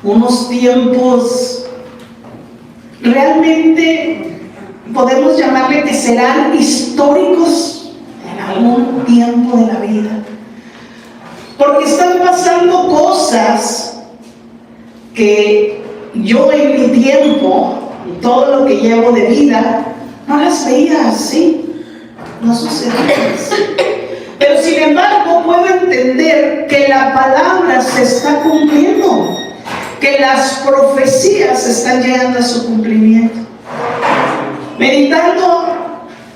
unos tiempos realmente podemos llamarle que serán históricos en algún tiempo de la vida, porque están pasando cosas que yo en mi tiempo y todo lo que llevo de vida no las veía así, no sucedía así. Pero sin embargo puedo entender que la palabra se está cumpliendo, que las profecías están llegando a su cumplimiento. Meditando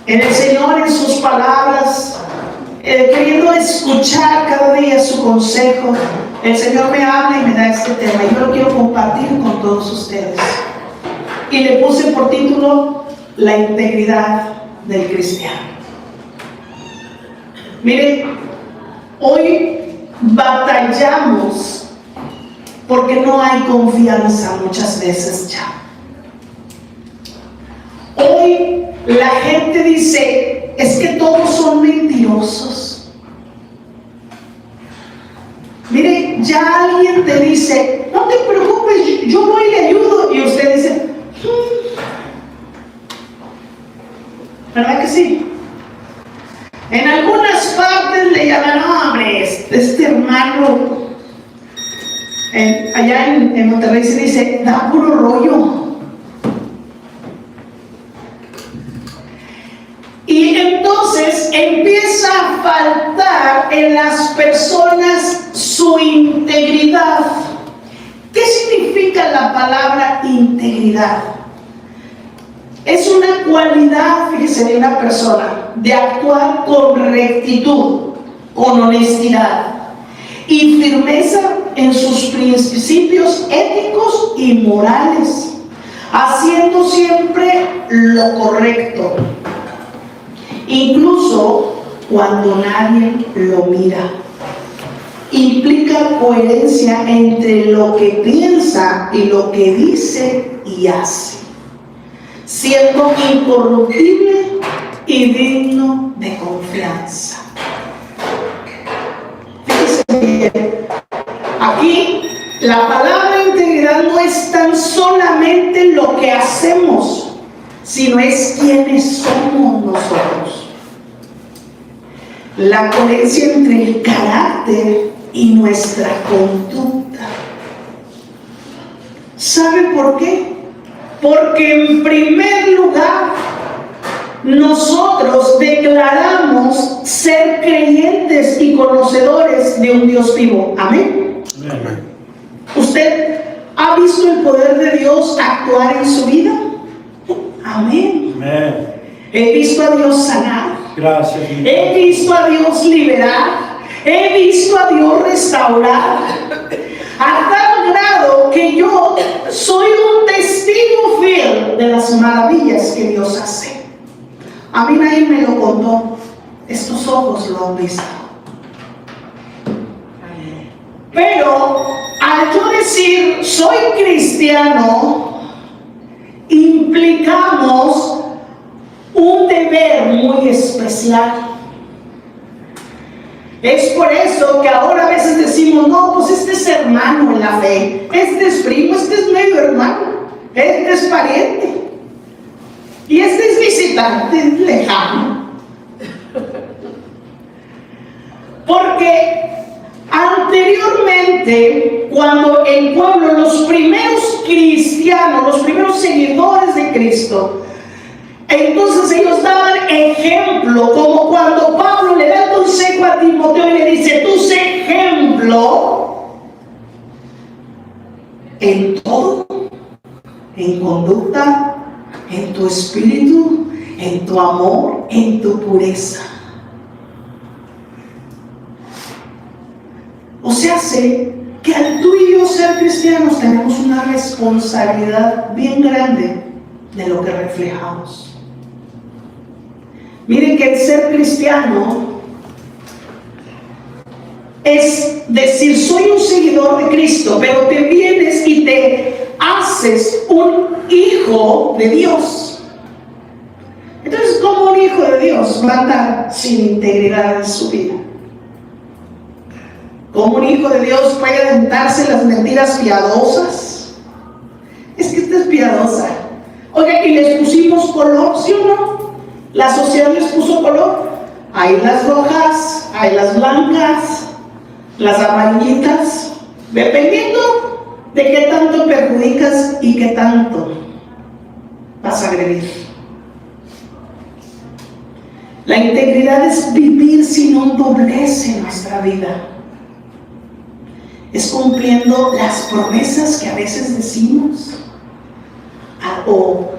en el Señor, en sus palabras, queriendo escuchar cada día su consejo, el Señor me habla y me da este tema y yo lo quiero compartir con todos ustedes. Y le puse por título: la integridad del cristiano. Miren, hoy batallamos porque no hay confianza muchas veces ya. Hoy la gente dice: es que todos son mentirosos. Mire, ya alguien te dice: no te preocupes, yo voy y le ayudo, y usted dice: ¿verdad que sí? En algunas partes le llaman: no, hombre, este hermano, allá en Monterrey se dice: da puro rollo. Y entonces empieza a faltar en las personas su integridad. ¿Qué significa la palabra integridad? Es una cualidad, fíjese, de una persona, de actuar con rectitud, con honestidad y firmeza en sus principios éticos y morales, haciendo siempre lo correcto, incluso cuando nadie lo mira. Implica coherencia entre lo que piensa y lo que dice y hace, siendo incorruptible y digno de confianza. Fíjense bien, aquí la palabra integridad no es tan solamente lo que hacemos, sino es quienes somos nosotros. La coherencia entre el carácter y nuestra conducta. ¿Sabe por qué? Porque en primer lugar, nosotros declaramos ser creyentes y conocedores de un Dios vivo. Amén. Amén. ¿Usted ha visto el poder de Dios actuar en su vida? Amén. Amén. He visto a Dios sanar. Gracias. He visto a Dios liberar. He visto a Dios restaurar. A tal grado que yo soy un testigo fiel de las maravillas que Dios hace. A mí nadie me lo contó. Estos ojos lo han visto. Pero al yo decir soy cristiano, implicamos un deber muy especial. Es por eso que ahora a veces decimos: no, pues este es hermano en la fe, este es primo, este es medio hermano, este es pariente y este es visitante lejano. Porque anteriormente, cuando el pueblo, los primeros cristianos, los primeros seguidores de Cristo, entonces ellos daban ejemplo, como cuando Pablo le da el consejo a Timoteo y le dice: tú sé ejemplo en todo, en conducta, en tu espíritu, en tu amor, en tu pureza. O sea, sé que al tú y yo ser cristianos tenemos una responsabilidad bien grande de lo que reflejamos. Miren que el ser cristiano es decir: soy un seguidor de Cristo, pero te vienes y te haces un hijo de Dios. Entonces, ¿cómo un hijo de Dios va a andar sin integridad en su vida? ¿Cómo un hijo de Dios puede aventarse las mentiras piadosas? Es que esta es piadosa. Oiga, y les pusimos color, ¿sí o no? La sociedad les puso color. Hay las rojas, hay las blancas, las amarillitas, dependiendo de qué tanto perjudicas y qué tanto vas a agredir. La integridad es vivir sin un doblez en nuestra vida. Es cumpliendo las promesas que a veces decimos o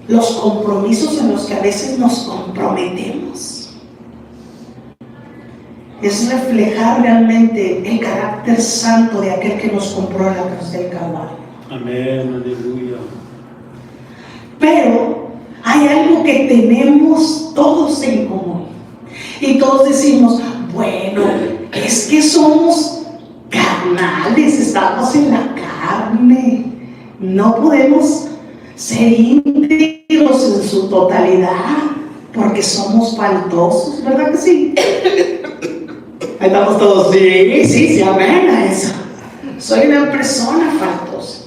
los compromisos en los que a veces nos comprometemos. Es reflejar realmente el carácter santo de aquel que nos compró en la cruz del Calvario. Amén, aleluya. Pero hay algo que tenemos todos en común. Y todos decimos, bueno, es que somos carnales, estamos en la carne. No podemos ser íntegros en su totalidad porque somos faltosos, ¿verdad que sí? Ahí estamos todos, sí, amén a eso. Soy una persona faltosa.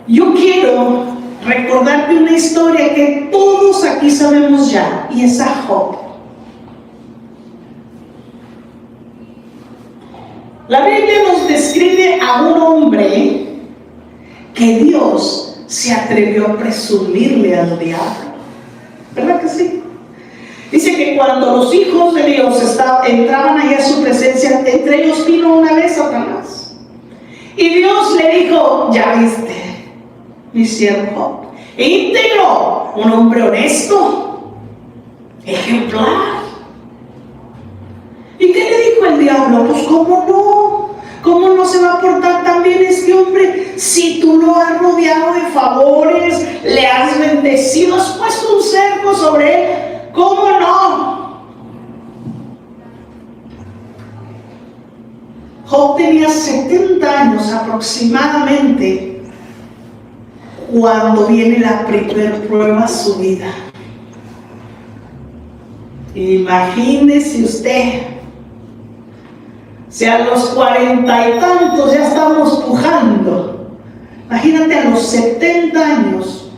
Yo quiero recordarte una historia que todos aquí sabemos ya, y es a Job. La Biblia nos describe a un hombre que Dios se atrevió a presumirle al diablo. ¿Verdad que sí? Dice que cuando los hijos de Dios entraban allá a su presencia, entre ellos vino una vez Satanás. Y Dios le dijo, ya viste, mi siervo, íntegro, un hombre honesto, ejemplar. ¿Y qué le dijo el diablo? Pues ¿cómo no? ¿Cómo no se va a portar tan bien este hombre? Si tú lo has rodeado de favores, le has bendecido, has puesto un cerco sobre él, ¿cómo no? Job tenía 70 años aproximadamente cuando viene la primera prueba a su vida. Imagínese usted, si a los 40 y tantos ya estamos pujando, imagínate a los 70 años,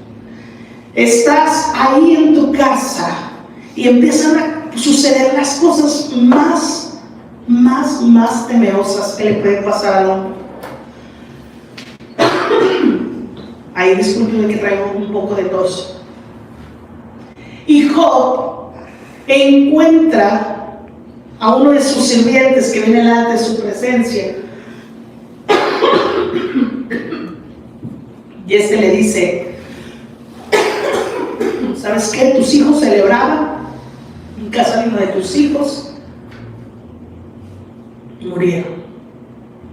estás ahí en tu casa y empiezan a suceder las cosas más temerosas que le pueden pasar al hombre. Ahí discúlpenme que traigo un poco de tos. Y Job encuentra a uno de sus sirvientes que viene delante de su presencia. Y este le dice, ¿sabes qué? Tus hijos celebraban en casa de uno de tus hijos, murieron.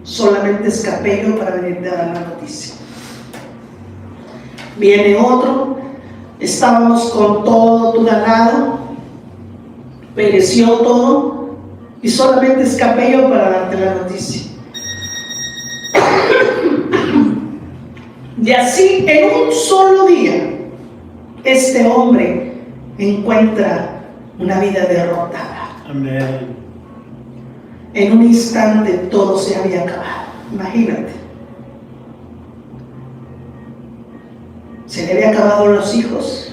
Solamente escapé yo para venirte a dar la noticia. Viene otro, estábamos con todo tu ganado, pereció todo y solamente escapé yo para darte la noticia. Y así en un solo día este hombre encuentra una vida derrotada. Amén. En un instante todo se había acabado. Imagínate. Se le había acabado los hijos,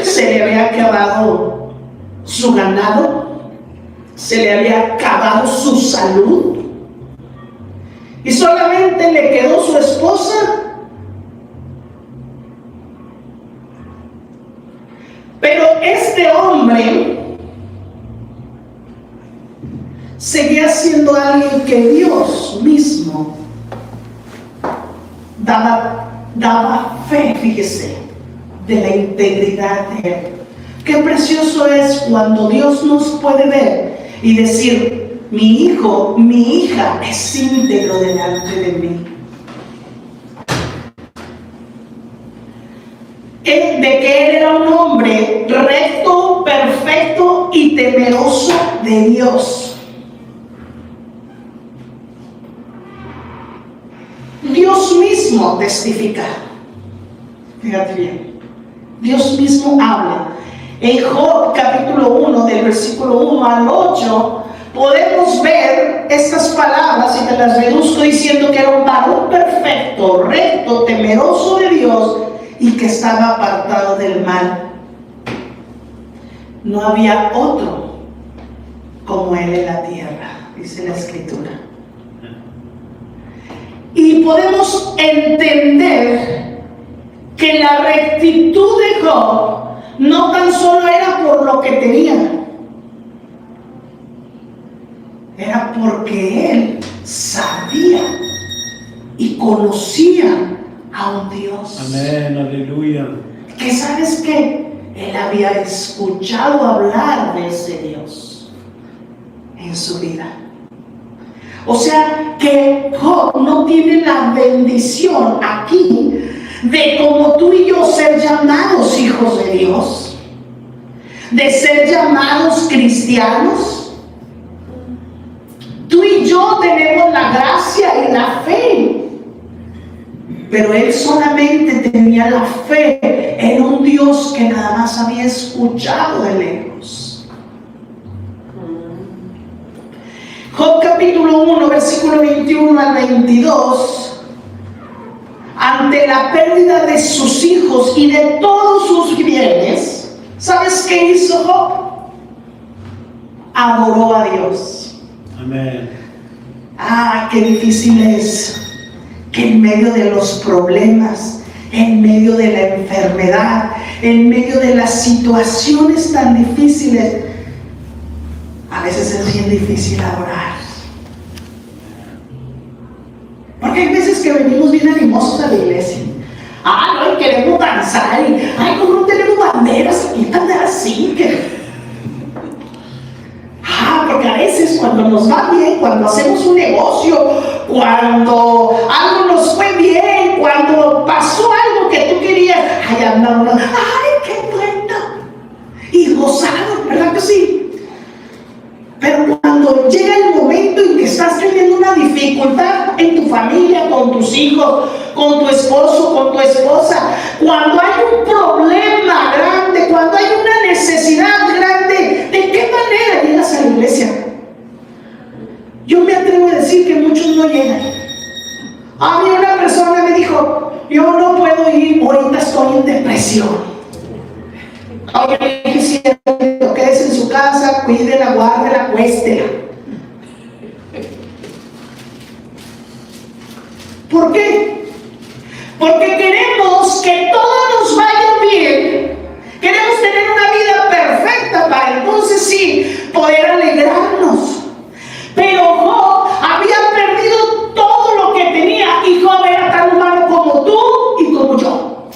se le había acabado su ganado, se le había acabado su salud y solamente le quedó su esposa. Pero este hombre seguía siendo alguien que Dios mismo daba fe, fíjese, de la integridad de él. Qué precioso es cuando Dios nos puede ver y decir, mi hijo, mi hija es íntegro delante de mí. De que él era un hombre recto, perfecto y temeroso de Dios. Dios mismo testifica. Fíjate bien. Dios mismo habla. En Job capítulo 1, del versículo 1 al 8, podemos ver estas palabras y me las reduzco diciendo que era un varón perfecto, recto, temeroso de Dios y que estaba apartado del mal. No había otro como él en la tierra, dice la Escritura. Y podemos entender que la rectitud de Job no tan solo era por lo que tenía, era porque él sabía y conocía a un Dios. Amén, aleluya. Que sabes que él había escuchado hablar de ese Dios en su vida. O sea que Job no tiene la bendición aquí de, como tú y yo, ser llamados hijos de Dios, de ser llamados cristianos. Tú y yo tenemos la gracia y la fe, pero él solamente tenía la fe en un Dios que nada más había escuchado de lejos. Job capítulo 1, versículo 21 al 22. Ante la pérdida de sus hijos y de todos sus bienes, ¿sabes qué hizo Job? Adoró a Dios. Amén. Ah, qué difícil es que en medio de los problemas, en medio de la enfermedad, en medio de las situaciones tan difíciles, a veces es bien difícil adorar. Porque hay veces que venimos bien animosos a la iglesia. No, y queremos danzar, y como no tenemos banderas, y andar así. Porque a veces cuando nos va bien, cuando hacemos un negocio, cuando algo nos fue bien, cuando pasó algo que tú querías, andamos, qué bueno, y gozado, ¿verdad que sí? Pero cuando llega el momento en que estás teniendo una dificultad en tu familia, con tus hijos, con tu esposo, con tu esposa, cuando hay un problema grande, cuando hay una necesidad grande, ¿de qué manera llegas a la iglesia? Yo me atrevo a decir que muchos no llegan. A mí una persona me dijo, yo no puedo ir, ahorita estoy en depresión. Oye, quédese en su casa, cuídela, guárdela, acuéstela. ¿Por qué? Porque queremos que todo nos vaya bien. Queremos tener una vida perfecta para entonces sí poder alegrarnos. Pero Job había perdido todo lo que tenía y Job era tan humano como tú y como yo.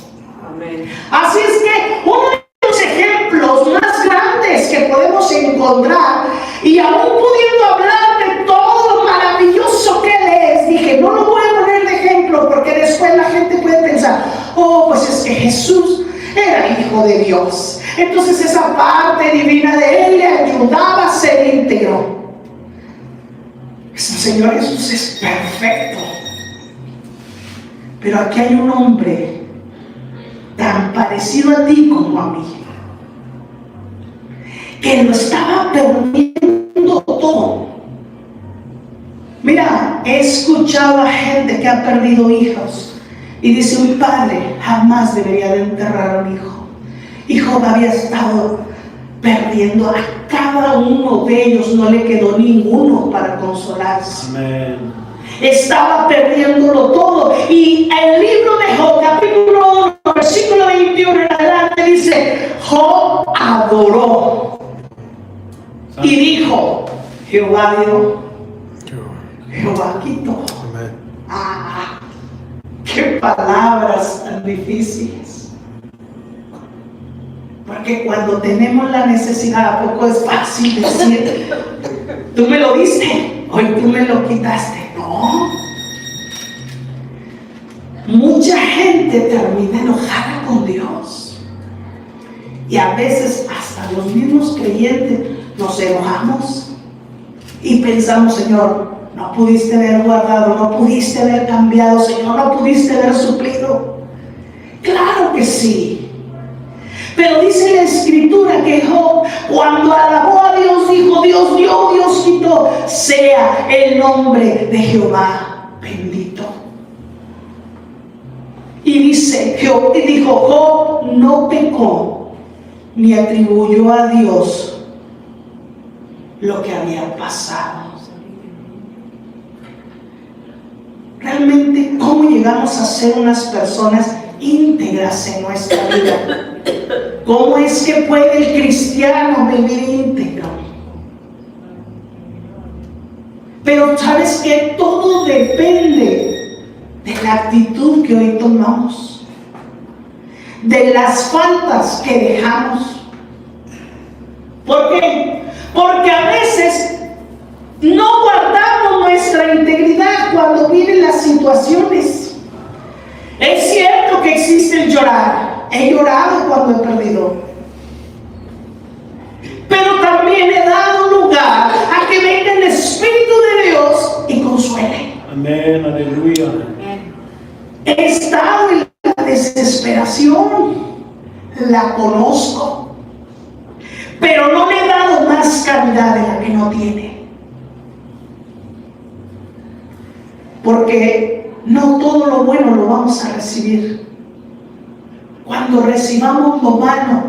Amén. Así es que uno de los ejemplos más grandes que podemos encontrar, y aún pudiendo hablar de todo lo maravilloso que él es, dije, no lo voy a poner de ejemplo porque después la gente puede pensar, pues es que Jesús era hijo de Dios, entonces esa parte divina de él le ayudaba a ser íntegro. Señor Jesús es perfecto, pero aquí hay un hombre tan parecido a ti como a mí, que lo estaba perdiendo todo. Mira, he escuchado a gente que ha perdido hijos y dice, un padre jamás debería de enterrar a un hijo. Y Job había estado perdiendo a cada uno de ellos, no le quedó ninguno para consolarse. Amén. Estaba perdiéndolo todo. Y el libro de Job, capítulo 1, versículo 21 en adelante, dice, Job adoró y dijo, Jehová dio, Jehová quitó. Qué palabras tan difíciles. Porque cuando tenemos la necesidad, ¿a poco es fácil decir, tú me lo diste, hoy tú me lo quitaste? No. Mucha gente termina enojada con Dios. Y a veces hasta los mismos creyentes nos enojamos y pensamos, Señor, no pudiste haber guardado, no pudiste haber cambiado, Señor, no pudiste haber suplido. Claro que sí. Pero dice la escritura que Job, cuando alabó a Dios, dijo: Dios dio, Dios quitó, sea el nombre de Jehová bendito. Y dice Job, y dijo: Job no pecó ni atribuyó a Dios lo que había pasado. Realmente, ¿cómo llegamos a ser unas personas íntegras en nuestra vida? ¿Cómo es que puede el cristiano vivir íntegro? Pero ¿sabes qué? Todo depende de la actitud que hoy tomamos, de las faltas que dejamos. ¿Por qué? Porque a veces no guardamos nuestra integridad cuando vienen las situaciones. Es cierto que existe el llorar. He llorado cuando he perdido. Pero también he dado lugar a que venga el Espíritu de Dios y consuele. Amén, aleluya. He estado en la desesperación, la conozco, pero no le he dado más caridad de la que no tiene. Porque no todo lo bueno lo vamos a recibir. Cuando recibamos lo malo,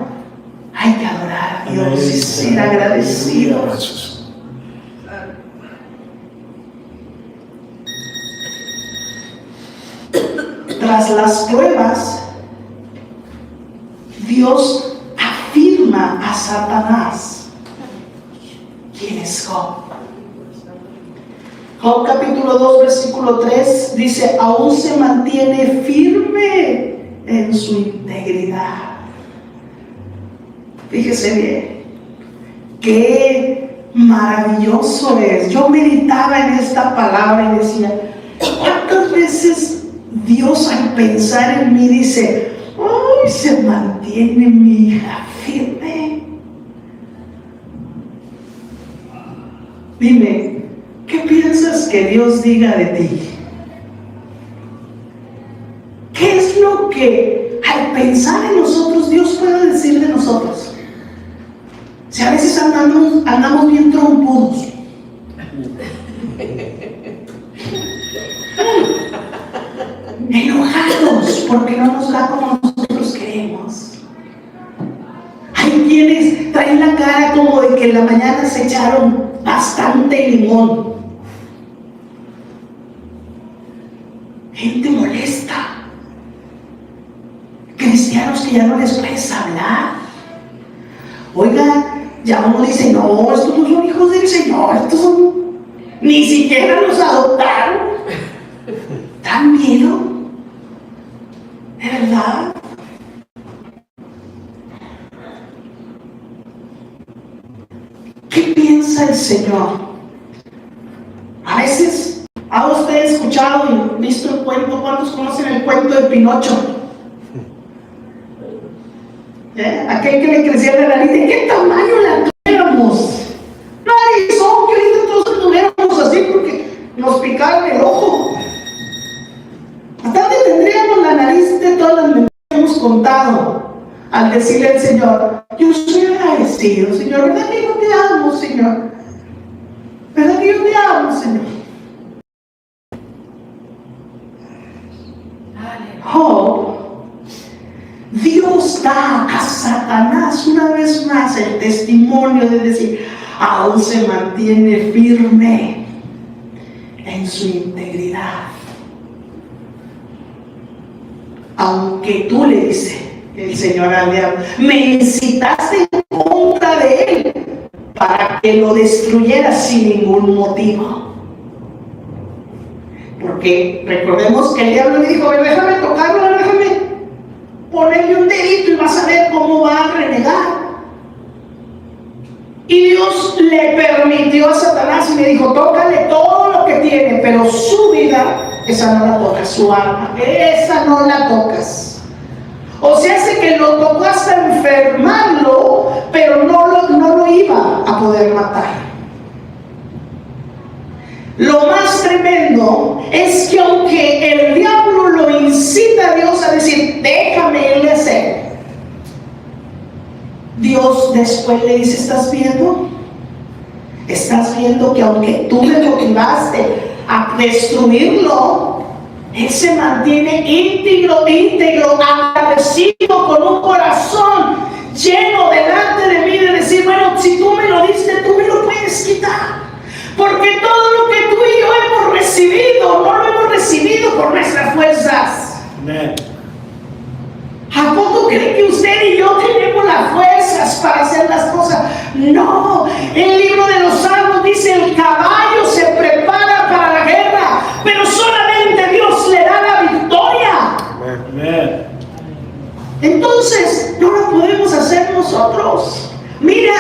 hay que adorar a Dios y ser agradecidos. Tras las pruebas, Dios afirma a Satanás quién es Job. Job capítulo 2 versículo 3 dice: aún se mantiene firme en su integridad. Fíjese bien, qué maravilloso es. Yo meditaba en esta palabra y decía: ¿cuántas veces Dios, al pensar en mí, dice: ¡ay, se mantiene mi hija firme! Dime, ¿qué piensas que Dios diga de ti? ¿Qué es lo que al pensar en nosotros Dios puede decir de nosotros? Si a veces andamos bien trompudos, enojados porque no nos da como nosotros queremos. Hay quienes traen la cara como de que en la mañana se echaron bastante limón. Gente molesta. Cristianos que ya no les puedes hablar. Oiga, ya uno dice: no, estos no son hijos del Señor, estos son, ni siquiera los adoptaron. ¿Dan miedo? ¿De verdad? ¿Qué piensa el Señor? A veces, ¿ha usted escuchado y visto el cuento? ¿Cuántos conocen el cuento de Pinocho? Aquel que le crecía la nariz. ¿De qué tamaño la tuviéramos? Narizón, que ahorita todos tuviéramos así porque nos picaron el ojo. ¿Hasta dónde tendríamos la nariz de todas las mentiras que hemos contado al decirle al Señor: yo soy agradecido, Señor? ¿Verdad que yo te amo, Señor? ¿Verdad que yo te amo, Señor? Job, Dios da a Satanás una vez más el testimonio de decir: aún se mantiene firme en su integridad. Aunque tú, le dice el Señor al diablo, me incitaste en contra de él para que lo destruyera sin ningún motivo. Porque recordemos que el diablo le dijo: déjame tocarlo, déjame ponerle un dedito y vas a ver cómo va a renegar. Y Dios le permitió a Satanás y le dijo: tócale todo lo que tiene, pero su vida, esa no la tocas, su alma, esa no la tocas. O sea, hace que lo tocó hasta enfermarlo, pero no lo iba a poder matar. Lo más tremendo es que aunque el diablo lo incita a Dios a decir: déjame irle a hacer, Dios después le dice, ¿estás viendo? ¿Estás viendo que aunque tú me motivaste a destruirlo, Él se mantiene íntegro, agradecido, con un corazón lleno delante de mí de decir, bueno, si tú me lo diste, tú me lo puedes quitar? Porque todo lo que tú y yo hemos recibido, no lo hemos recibido por nuestras fuerzas. Amen. ¿A poco cree que usted y yo tenemos las fuerzas para hacer las cosas? No, el libro de los Salmos dice, el caballo se prepara para la guerra, pero solamente Dios le da la victoria. Amen. Entonces, no lo podemos hacer nosotros. Mira,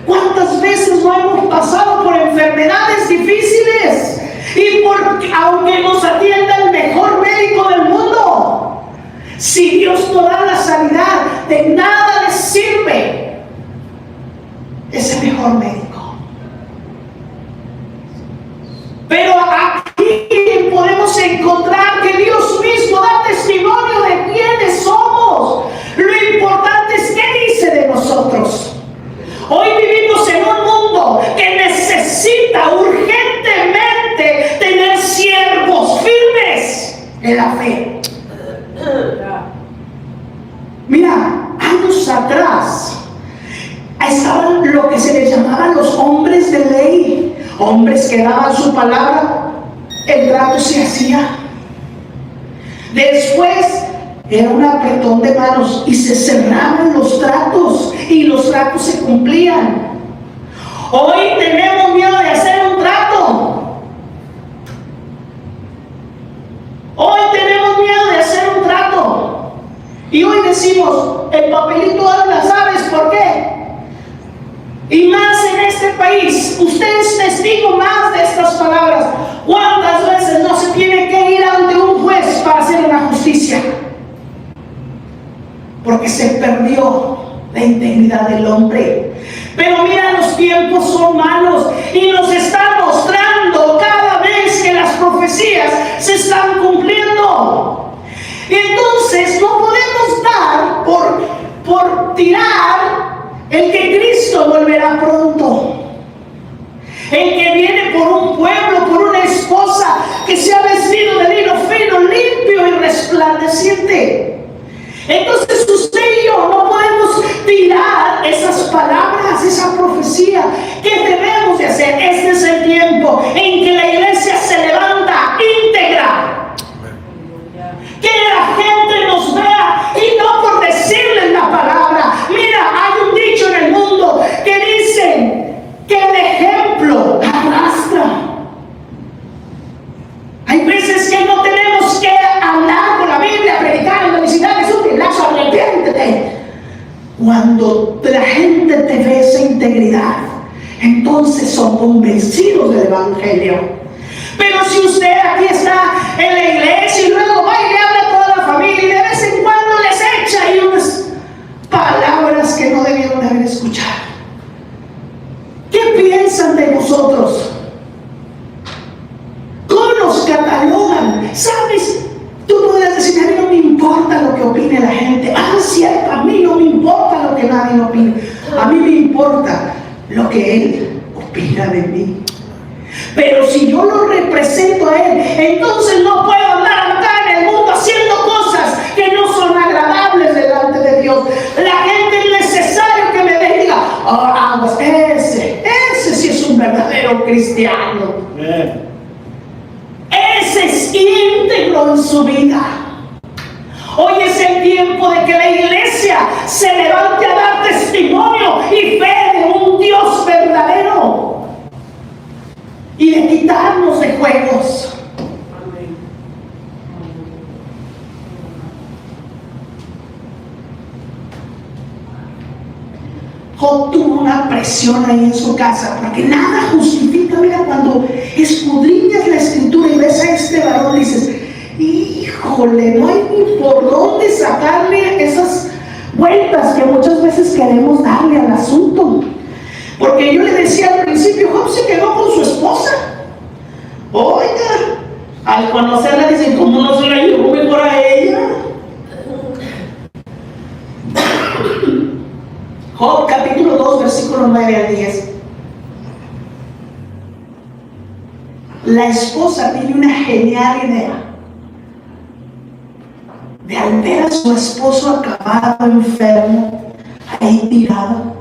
cuántas veces no hemos pasado por enfermedades difíciles y aunque nos atienda el mejor médico del mundo, si Dios no da la sanidad, de nada les sirve ese mejor médico. Pero aquí podemos encontrar que Dios mismo da testimonio de quiénes somos. Lo importante es qué dice de nosotros. Hoy vivimos en un mundo que necesita urgentemente tener siervos firmes en la fe. Mira, años atrás estaban lo que se les llamaban los hombres de ley, hombres que daban su palabra, el trato se hacía. Después era un apretón de manos y se cerraban los tratos y los tratos se cumplían. Hoy tenemos miedo de hacer un trato. Hoy tenemos miedo de hacer un trato. Y hoy decimos, el papelito habla, ¿sabes por qué? Y más en este país, usted es testigo más de estas palabras. ¿Cuántas veces no se tiene que ir ante un juez para hacer una justicia? Porque se perdió la integridad del hombre. Pero mira, los tiempos son malos y nos están mostrando cada vez que las profecías se están cumpliendo. Entonces no podemos dar por tirar el que Cristo volverá pronto, el que viene por un pueblo, por una esposa que se ha vestido de lino fino, limpio y resplandeciente. Entonces usted y yo no podemos tirar esas palabras, esa profecía. ¿Qué debemos de hacer? Este es el tiempo en que la iglesia se levanta íntegra. Que la gente nos vea y no por decirles la palabra. Mira, hay un dicho en el mundo que dicen que el ejemplo arrastra. Hay veces que no tenemos que hablar con la Biblia, predicar en felicidades, un pilazo, arrepiéntete. Cuando la gente te ve esa integridad, entonces son convencidos del Evangelio. Pero si usted aquí está en la iglesia y luego va y le habla a toda la familia y de vez en cuando les echa ahí unas palabras que no debieron de haber escuchado, ¿qué piensan de nosotros? ¿Cómo nos catalogan? ¿Sabes? Tú podrías decir, a mí no me importa lo que opine la gente. Ah, cierto, a mí no me importa lo que nadie opine. A mí me importa lo que Él opina de mí. Pero si yo lo represento a Él, entonces no puedo andar acá en el mundo haciendo cosas que no son agradables delante de Dios. La gente es necesario que me vea y diga, oh, ese sí es un verdadero cristiano. Amen. Ese es íntegro en su vida. Hoy es el tiempo de que la iglesia se levante a dar testimonio y fe de un Dios verdadero. Y de quitarnos de juegos. Job tuvo una presión ahí en su casa, porque nada justifica. Mira, cuando escudriñas la escritura y ves a este varón, dices, híjole, no hay ni por dónde sacarle esas vueltas que muchas veces queremos darle al asunto. Porque yo le decía al principio, Job se quedó con su esposa. Oiga, al conocerla dicen, ¿cómo no se la llevó mejor a ella? Job capítulo 2, versículo 9 al 10. La esposa tiene una genial idea de al ver a su esposo acabado, enfermo, ahí tirado,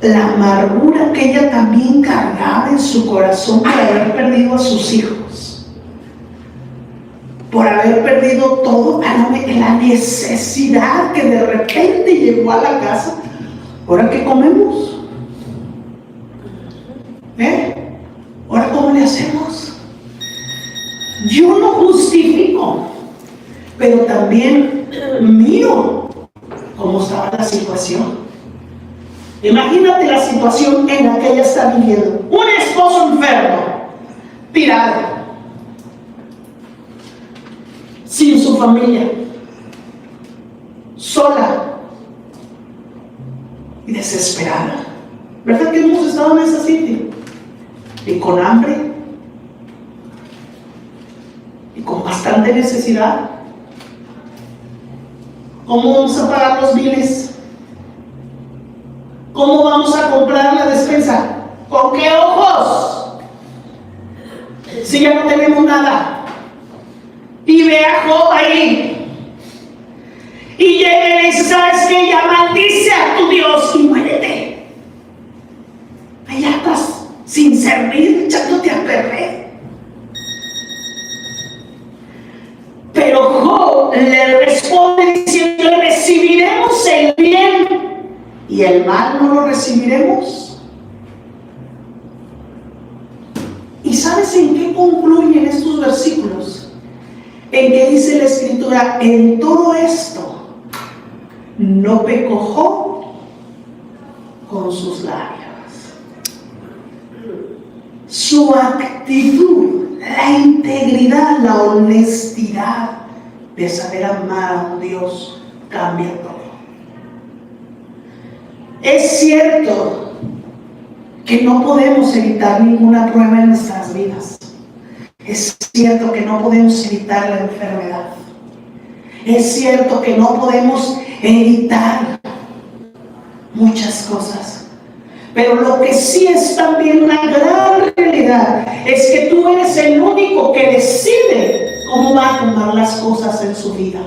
la amargura que ella también cargaba en su corazón por haber perdido a sus hijos, por haber perdido todo, la necesidad que de repente llegó a la casa. ¿Ahora qué comemos? ¿Ahora cómo le hacemos? Yo no justifico, pero también miro cómo estaba la situación. Imagínate la situación en la que ella está viviendo. Un esposo enfermo, tirado, sin su familia, sola y desesperada. ¿Verdad que hemos estado en ese sitio? Y con hambre y con bastante necesidad. ¿Cómo vamos a pagar los biles? ¿Cómo vamos a comprar la despensa? ¿Con qué ojos? Si ya no tenemos nada. Y ve a Job ahí. Y llega y dice, ¿sabes qué? Ya maldice a tu Dios y muérete. Allá estás sin servir, echándote a perder. Pero Job le responde diciendo, recibiremos el bien y el mal no lo recibiremos. ¿Y sabes en qué concluyen estos versículos? En que dice la Escritura, en todo esto no pecó Job con sus labios. Su actitud, la integridad, la honestidad de saber amar a un Dios cambia todo. Es cierto que no podemos evitar ninguna prueba en nuestras vidas. Es cierto que no podemos evitar la enfermedad. Es cierto que no podemos evitar muchas cosas. Pero lo que sí es también una gran realidad es que tú eres el único que decide cómo va a tomar las cosas en su vida.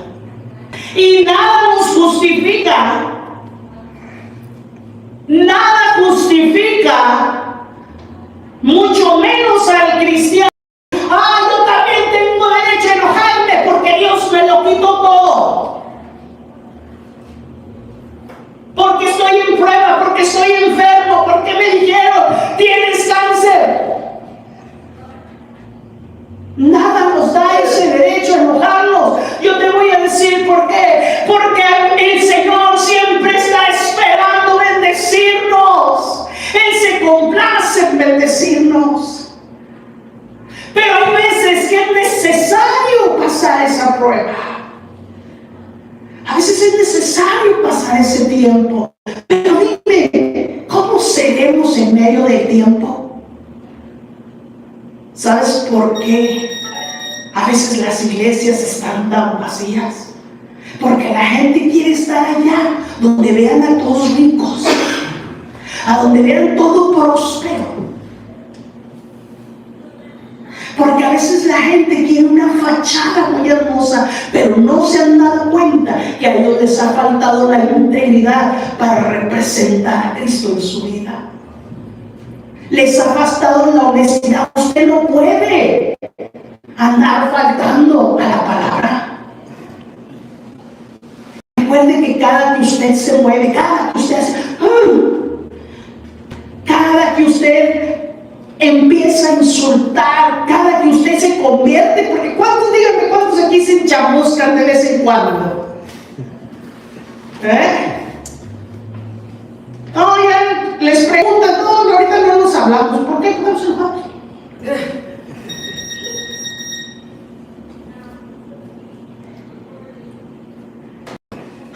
Y nada nos justifica. Nada justifica, mucho menos al cristiano. Yo también tengo derecho a enojarme porque Dios me lo quitó todo. Porque estoy en prueba, porque estoy enfermo, porque me dijeron, tienes cáncer. Nada nos da ese derecho a enojarnos. Yo te voy a decir por qué. Porque el Señor siempre está esperando bendecirnos. Él se complace en bendecirnos. Pero hay veces que es necesario pasar esa prueba. A veces es necesario pasar ese tiempo. Pero dime, ¿cómo seremos en medio del tiempo? ¿Sabes por qué a veces las iglesias están tan vacías? Porque la gente quiere estar allá donde vean a todos ricos, a donde vean todo próspero. Porque a veces la gente quiere una fachada muy hermosa, pero no se han dado cuenta que a ellos les ha faltado la integridad para representar a Cristo en su vida. Les ha faltado la honestidad. Usted no puede andar faltando a la palabra. Recuerde que cada que usted se mueve, cada que usted hace, cada que usted empieza a insultar, cada que usted se convierte, porque díganme cuántos aquí se enchamuscan de vez en cuando. No, ya les preguntan, no, ahorita no nos hablamos. ¿Por qué estamos enojados?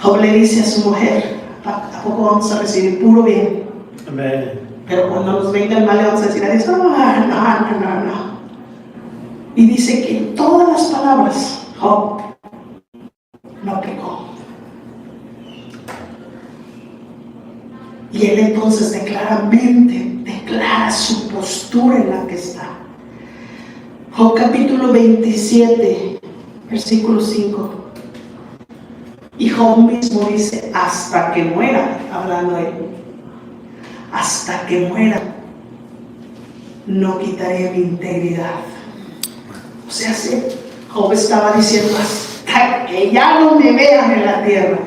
Job le dice a su mujer, ¿a poco vamos a recibir puro bien? Amén. Pero cuando nos venga el mal le vamos a decir a Dios, no. Y dice que en todas las palabras Job no pecó. Y él entonces declara su postura en la que está. Job capítulo 27, versículo 5. Y Job mismo dice, hasta que muera, hablando a él, hasta que muera, no quitaré mi integridad. O sea, Job estaba diciendo, hasta que ya no me vean en la tierra,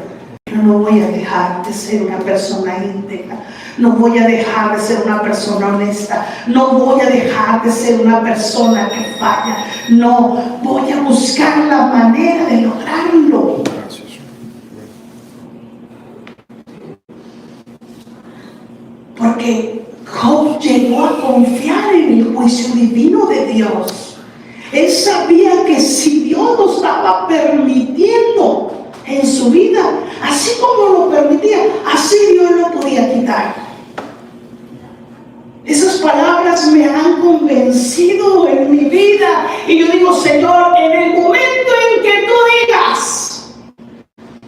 yo no voy a dejar de ser una persona íntegra, no voy a dejar de ser una persona honesta, no voy a dejar de ser una persona que falla, no, voy a buscar la manera de lograrlo. Porque Job llegó a confiar en el juicio divino de Dios. Él sabía que si Dios lo estaba permitiendo en su vida, así como lo permitía, así Dios lo podía quitar. Esas palabras me han convencido en mi vida. Y yo digo, Señor, en el momento en que tú digas,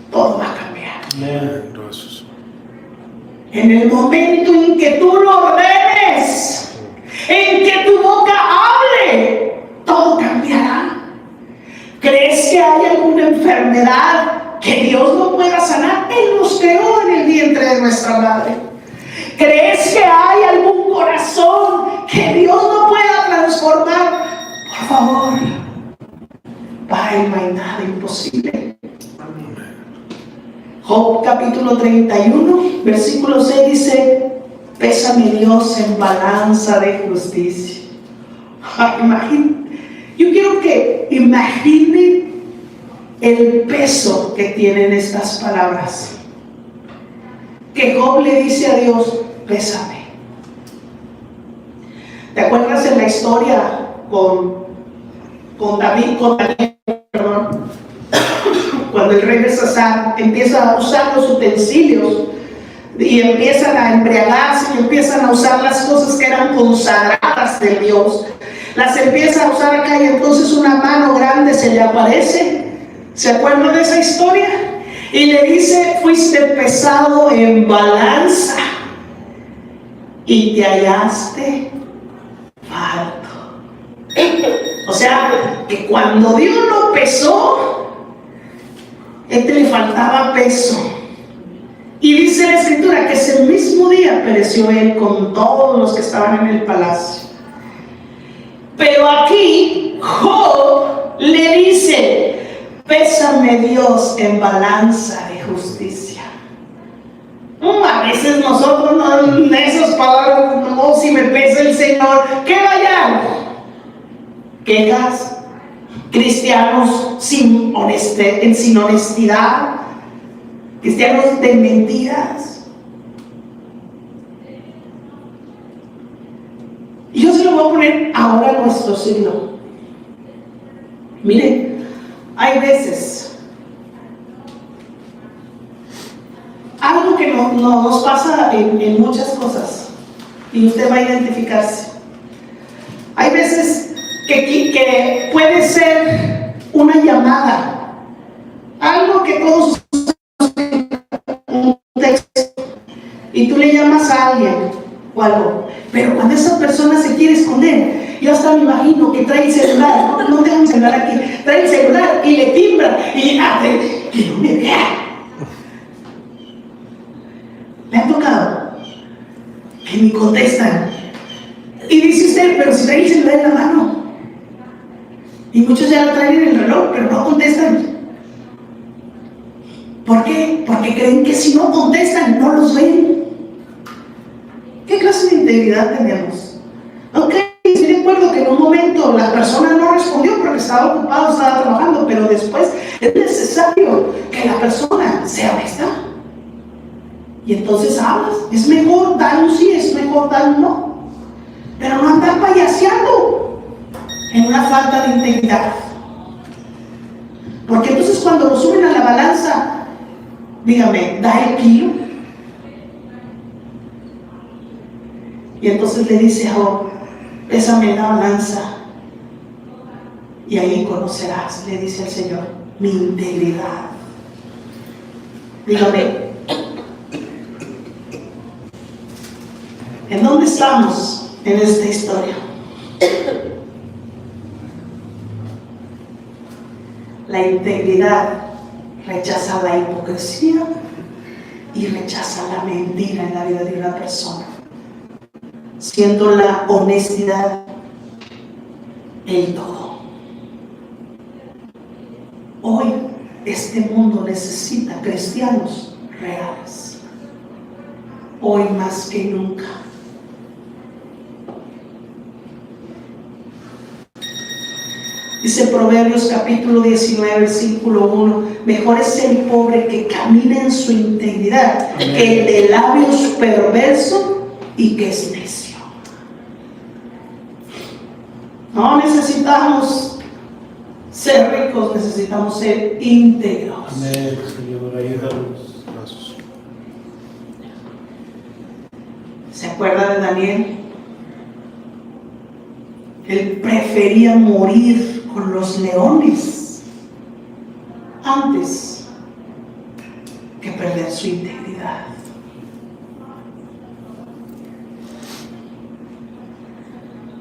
todo va a cambiar. Amén. En el momento en que tú lo ordenes, en que tu boca hable, todo cambiará. ¿Crees que hay alguna enfermedad que Dios no pueda sanar? Él nos creó en el vientre de nuestra madre. ¿Crees que hay algún corazón que Dios no pueda transformar? Por favor, para Él no hay nada imposible. Job capítulo 31, versículo 6 dice, pésame Dios en balanza de justicia. Yo quiero que imaginen el peso que tienen estas palabras. Que Job le dice a Dios, pésame. ¿Te acuerdas en la historia con David, perdón? Cuando el rey Belsasar empieza a usar los utensilios y empiezan a embriagarse y empiezan a usar las cosas que eran consagradas de Dios, las empieza a usar acá y entonces una mano grande se le aparece. ¿Se acuerdan de esa historia? Y le dice, fuiste pesado en balanza y te hallaste falto. O sea, que cuando Dios lo pesó, le faltaba peso. Y dice la escritura que ese mismo día pereció él con todos los que estaban en el palacio. Pero aquí Job le dice, pésame Dios en balanza de justicia. A veces nosotros no, esas palabras, no, si me pesa el Señor, ¿qué vayan? Quejas, cristianos sin honestidad, cristianos de mentiras. Y yo se lo voy a poner ahora a nuestro siglo. Mire, hay veces algo que nos pasa en muchas cosas y usted va a identificarse. Hay veces que puede ser una llamada, algo que todos un texto y tú le llamas a alguien o algo, pero cuando esa persona se quiere esconder, yo hasta me imagino que trae el celular, no tengo un celular aquí, trae el celular y le timbra y hace que no me vea. ¿Le ha tocado? Que ni contestan y dice usted, pero si trae el celular en la mano. Y muchos ya lo traen en el reloj, pero no contestan. ¿Por qué? Porque creen que si no contestan, no los ven. ¿Qué clase de integridad tenemos? Ok, estoy de acuerdo que en un momento la persona no respondió porque estaba ocupado, estaba trabajando, pero después es necesario que la persona sea honesta. Y entonces hablas. Es mejor dar un sí, es mejor dar un no. Pero no andar payaseando en una falta de integridad. Porque entonces cuando lo suben a la balanza, dígame, da el kilo. Y entonces le dice a Job, pésame la balanza y ahí conocerás, le dice el Señor, mi integridad. Dígame, ¿En dónde estamos en esta historia? La integridad rechaza la hipocresía y rechaza la mentira en la vida de una persona, siendo la honestidad el todo. Hoy este mundo necesita cristianos reales, hoy más que nunca. Dice Proverbios capítulo 19, versículo 1, mejor es el pobre que camina en su integridad que el de labios perverso y que es necio. No necesitamos ser ricos, necesitamos ser íntegros. Amén, Señor, ayúdanos. ¿Se acuerda de Daniel? Él prefería morir con los leones antes que perder su integridad.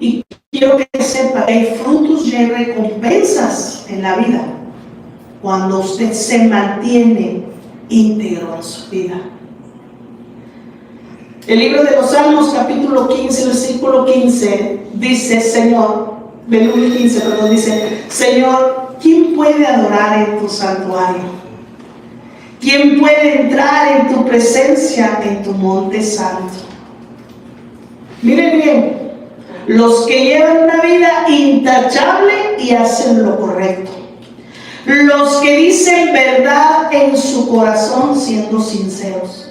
Y quiero que sepa que hay frutos y hay recompensas en la vida cuando usted se mantiene íntegro en su vida. El libro de los Salmos, capítulo 15, versículo 15, dice, Señor, versículo 15, perdón, dice, Señor, ¿quién puede adorar en tu santuario? ¿Quién puede entrar en tu presencia, en tu monte santo? Miren bien, los que llevan una vida intachable y hacen lo correcto. Los que dicen verdad en su corazón siendo sinceros.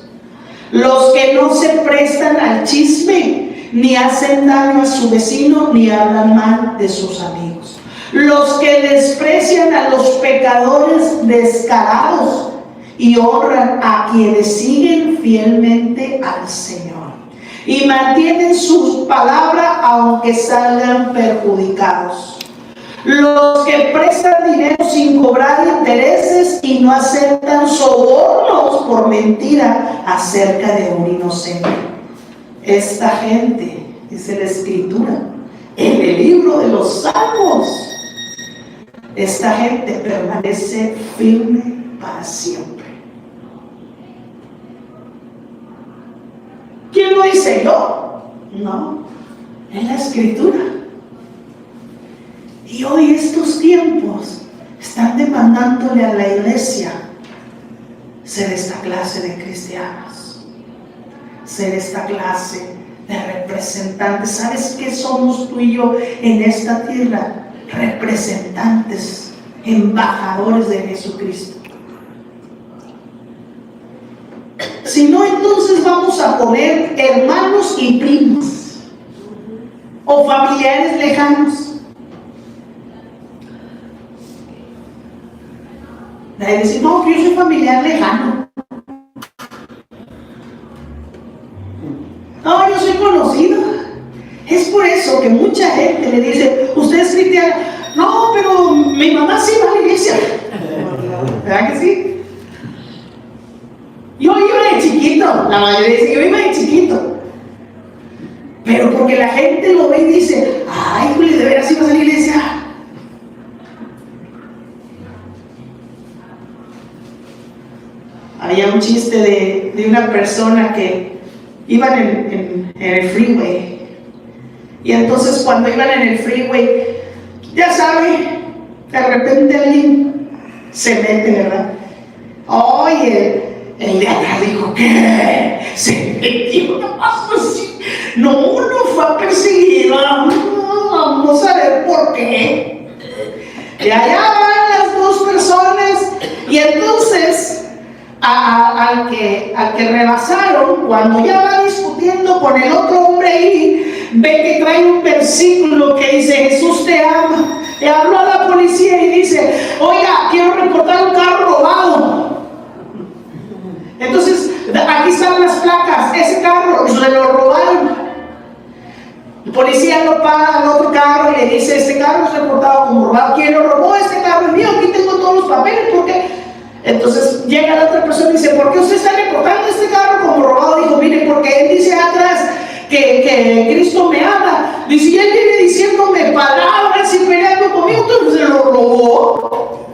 Los que no se prestan al chisme, ni hacen daño a su vecino, ni hablan mal de sus amigos. Los que desprecian a los pecadores descarados y honran a quienes siguen fielmente al Señor. Y mantienen su palabra aunque salgan perjudicados. Los que prestan dinero sin cobrar intereses y no aceptan sobornos por mentira acerca de un inocente. Esta gente, dice la Escritura, en el libro de los Salmos, esta gente permanece firme para siempre. ¿Quién lo dice? ¿Yo? No, es la Escritura. Y hoy estos tiempos están demandándole a la iglesia ser esta clase de cristianos, ser esta clase de representantes. ¿Sabes qué somos tú y yo en esta tierra? Representantes, embajadores de Jesucristo. Si no, entonces vamos a poner hermanos y primos o familiares lejanos. Nadie dice, no, que yo soy familiar lejano. No, yo soy conocido. Es por eso que mucha gente le dice, usted es cristiano. No, pero mi mamá sí va a la iglesia. ¿Verdad que sí? Yo iba de chiquito. La mayoría dice, yo iba de chiquito. Pero porque la gente lo ve y dice, ay, Juli, de veras ibas a la iglesia. Había un chiste de una persona que iban en el freeway. Y entonces cuando iban en el freeway, ya sabe, de repente alguien se mete, ¿verdad? Oye, el de acá dijo, ¿qué? Se metió, ¿qué pasó así? No fue perseguido. Vamos a ver por qué. Y allá van las dos personas. Y entonces al que rebasaron, cuando ya va discutiendo con el otro hombre ahí, ve que trae un versículo que dice, Jesús te ama. Le habló a la policía y dice, oiga, quiero reportar un carro robado. Entonces, aquí están las placas, ese carro se lo robaron. El policía lo para al otro carro y le dice, este carro es reportado como robado. ¿Quién lo robó? Este carro es mío, aquí tengo todos los papeles, ¿por qué? Entonces llega la otra persona y dice, ¿por qué usted está reportando este carro como robado? Dijo, mire, porque él dice atrás que Cristo me ama. Dice, y él viene diciéndome palabras y peleando conmigo. Entonces se lo robó.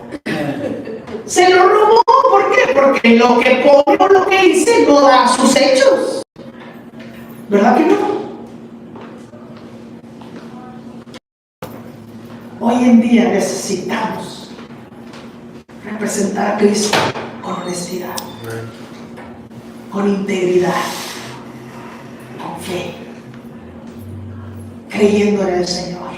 Se lo robó. ¿Por qué? Porque lo que pone o lo que dice no da sus hechos. ¿Verdad que no? Hoy en día necesitamos representar a Cristo con honestidad, con integridad, con fe, creyendo en el Señor.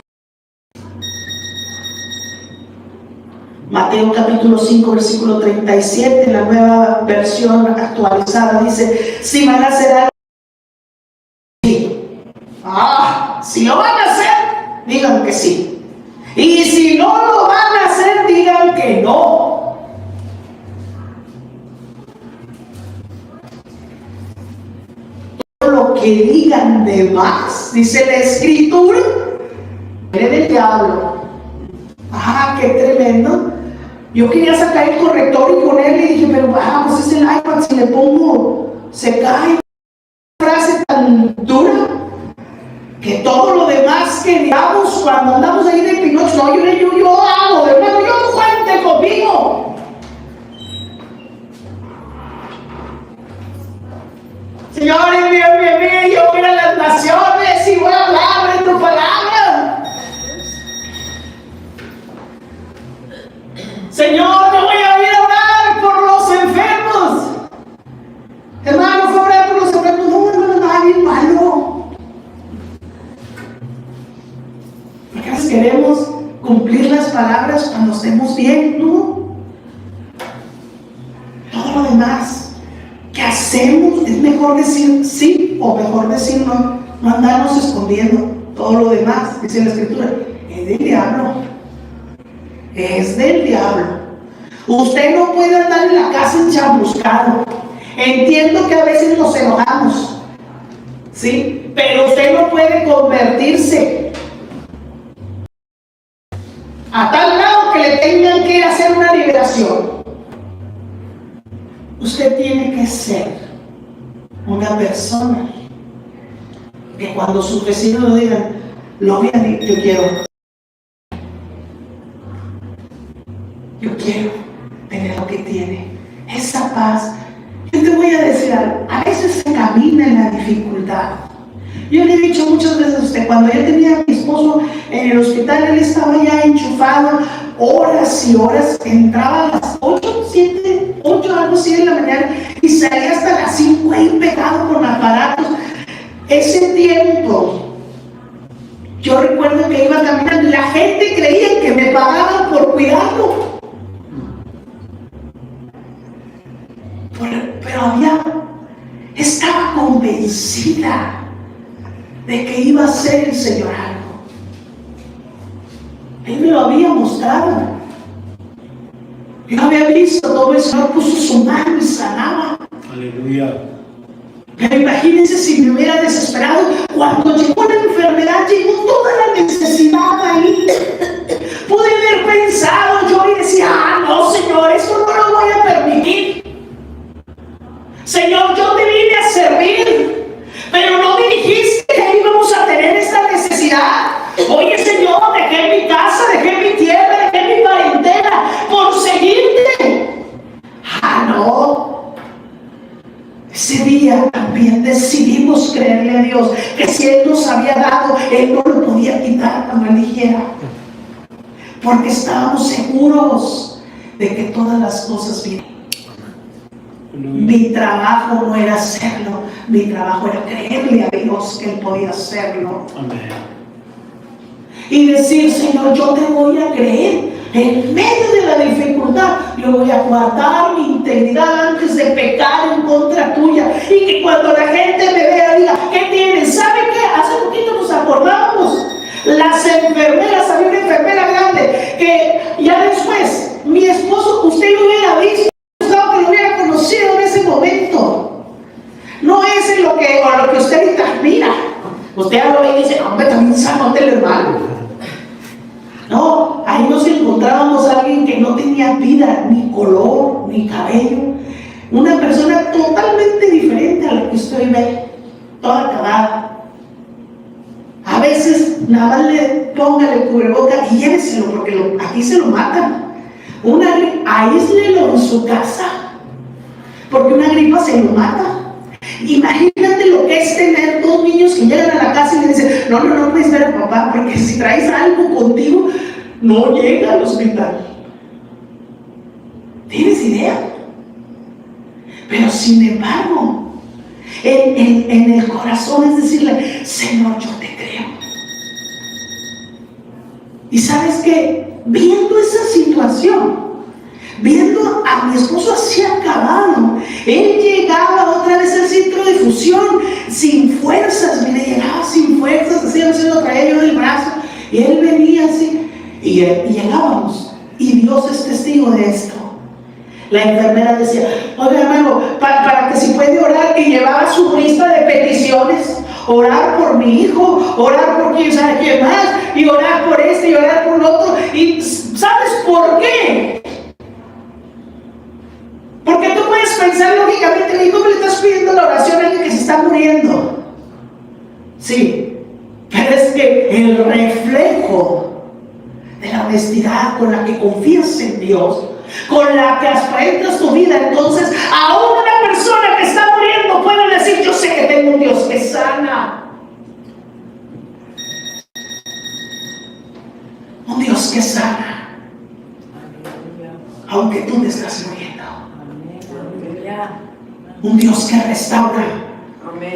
Mateo capítulo 5 versículo 37, la nueva versión actualizada, dice: si van a hacer algo, si lo van a hacer, digan que sí. Y si no lo van a hacer, digan que no. Todo lo que digan de más, dice la Escritura, viene del diablo. Qué tremendo. Yo quería sacar el corrector y ponerle, y dije, pero pues es el iPad, si le pongo, se cae. Frase tan dura, que todo lo demás que digamos cuando andamos ahí de Pinocho, no, yo hago, hermano, yo cuente conmigo. Señor, envíame, yo voy a las naciones y voy a hablar de tu palabra. Señor, yo voy a ir a orar por los enfermos. Hermano, fue a orar por los enfermos. No, hermano, nadie es malo. Porque a veces queremos cumplir las palabras cuando estemos bien, ¿no? Todo lo demás que hacemos es mejor decir sí o mejor decir no. No andarnos escondiendo. Todo lo demás, dice la Escritura, es del diablo. Es del diablo. Usted no puede andar en la casa enchamuscado. Entiendo que a veces nos enojamos, ¿sí? Pero usted no puede convertirse a tal grado que le tengan que hacer una liberación. Usted tiene que ser una persona que cuando sus vecinos lo digan, lo vean y yo quiero tener lo que tiene, esa paz. Yo te voy a decir algo, a veces se camina en la dificultad. Yo le he dicho muchas veces a usted, cuando yo tenía a mi esposo en el hospital, él estaba ya enchufado horas y horas, entraba a las 8, algo así de la mañana y salía hasta las 5 ahí pegado con aparatos. Ese tiempo, yo recuerdo que iba caminando y la gente creía que me pagaban por cuidarlo. Pero estaba convencida de que iba a ser el Señor algo. Él me lo había mostrado. Yo había visto cómo el Señor puso su mano y sanaba. Aleluya. Pero imagínense si me hubiera desesperado. Cuando llegó la enfermedad, llegó toda la necesidad ahí. Pude haber pensado yo y decía, no, Señor, esto no lo voy a permitir. Señor, yo te vine a servir, pero no me dijiste que íbamos a tener esta necesidad. Oye, Señor, dejé mi casa, dejé mi tierra, dejé mi parentela por seguirte. No. Ese día también decidimos creerle a Dios que si Él nos había dado, Él no lo podía quitar cuando Él dijera. Porque estábamos seguros de que todas las cosas vienen. Mi trabajo no era hacerlo, mi trabajo era creerle a Dios que Él podía hacerlo. Amén. Y decir, Señor, yo te voy a creer. En medio de la dificultad, yo voy a guardar mi integridad antes de pecar en contra tuya. Y que cuando la gente me vea, diga, ¿qué tienes? ¿Sabe qué? Hace poquito nos acordábamos. Las enfermeras, había una enfermera grande que ya después, mi esposo, usted lo hubiera visto. Que lo hubiera conocido en ese momento. No es en lo que usted ahorita mira. Usted lo ve y dice, hombre, también sanote el hermano. No, ahí nos encontrábamos a alguien que no tenía vida, ni color, ni cabello. Una persona totalmente diferente a la que usted ve, toda acabada. A veces nada más póngale cubreboca y lléveselo, porque aquí se lo matan. Aíslelo en su casa, porque una gripa se lo mata. Imagínate lo que es tener dos niños que llegan a la casa y le dicen: no puedes ver a papá, porque si traes algo contigo no llega al hospital. ¿Tienes idea? Pero sin embargo, en el corazón es decirle: Señor, yo te creo. Y sabes que, viendo esa situación, viendo a mi esposo así acabado, él llegaba otra vez al centro de fusión sin fuerzas, mire, llegaba sin fuerzas, así no se lo traía yo del brazo, y él venía así, y llegábamos, y Dios es testigo de esto. La enfermera decía: oiga, hermano, para que si puede orar, y llevaba su lista de peticiones: orar por mi hijo, orar por quién sabe quién más, y orar por este, y orar por lo otro. ¿Y sabes por qué? Porque tú puedes pensar lógicamente: ¿cómo le estás pidiendo la oración a alguien que se está muriendo? Sí, pero es que el reflejo de la honestidad con la que confías en Dios, con la que aparentas tu vida, entonces aún una persona que está muriendo puede decir: yo sé que tengo un Dios que sana, un Dios que sana, aunque tú te estás muriendo, un Dios que restaura,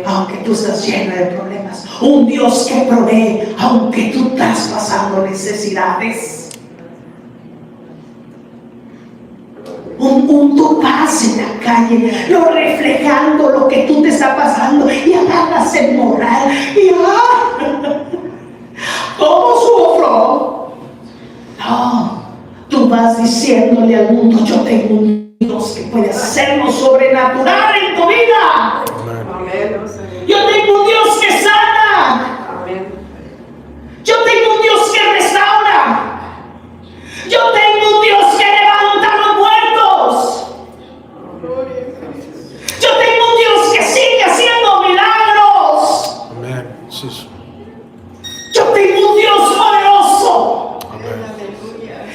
aunque tú estás lleno de problemas, un Dios que provee, aunque tú estás pasando necesidades. Tu paz en la calle, lo reflejando lo que tú te está pasando, y agarras el moral y ¿cómo sufro? No, tú vas diciéndole al mundo: yo tengo un Dios que puede hacer lo sobrenatural en tu vida. Yo tengo un Dios que sana. Yo tengo un Dios que restaura. Yo tengo un Dios que levanta los muertos. Yo tengo un Dios que sigue haciendo milagros. Amén. Sí. Yo tengo un Dios poderoso.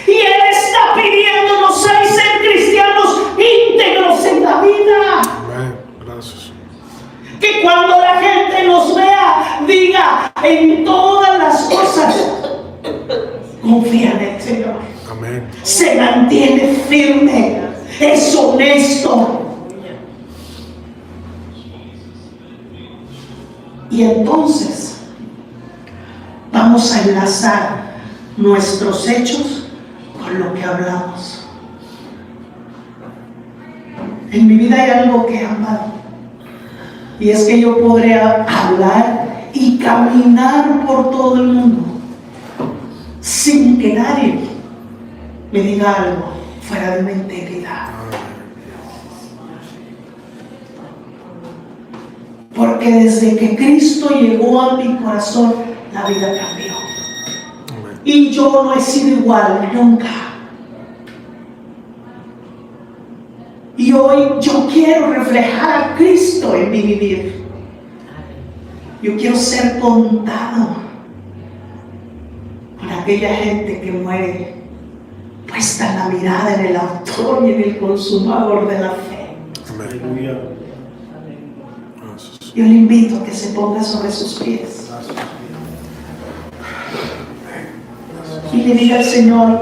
Y Él está pidiéndonos ser cristianos íntegros en la vida. Amén. Gracias. Que cuando la gente nos vea, diga: en todas las cosas confía en el Señor. Amén. Se mantiene firme, es honesto. Y entonces vamos a enlazar nuestros hechos con lo que hablamos. En mi vida hay algo que he amado, y es que yo podré hablar y caminar por todo el mundo sin que nadie me diga algo fuera de mi integridad. Porque desde que Cristo llegó a mi corazón, la vida cambió. Y yo no he sido igual nunca. Y hoy yo quiero reflejar a Cristo en mi vivir. Yo quiero ser contado con aquella gente que muere puesta en la mirada en el autor y en el consumador de la fe. Aleluya. Yo le invito a que se ponga sobre sus pies y le diga al Señor: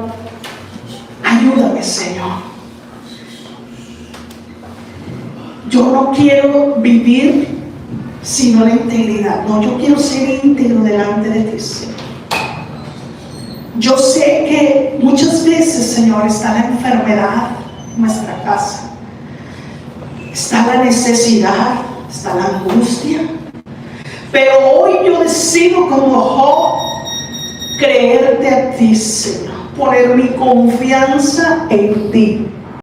ayúdame, Señor. Yo no quiero vivir sino la integridad. No, yo quiero ser íntegro delante de ti, Señor. Yo sé que muchas veces, Señor, está la enfermedad en nuestra casa, está la necesidad, está la angustia, pero hoy yo decido, como Job, creerte a ti, Señor, poner mi confianza en ti.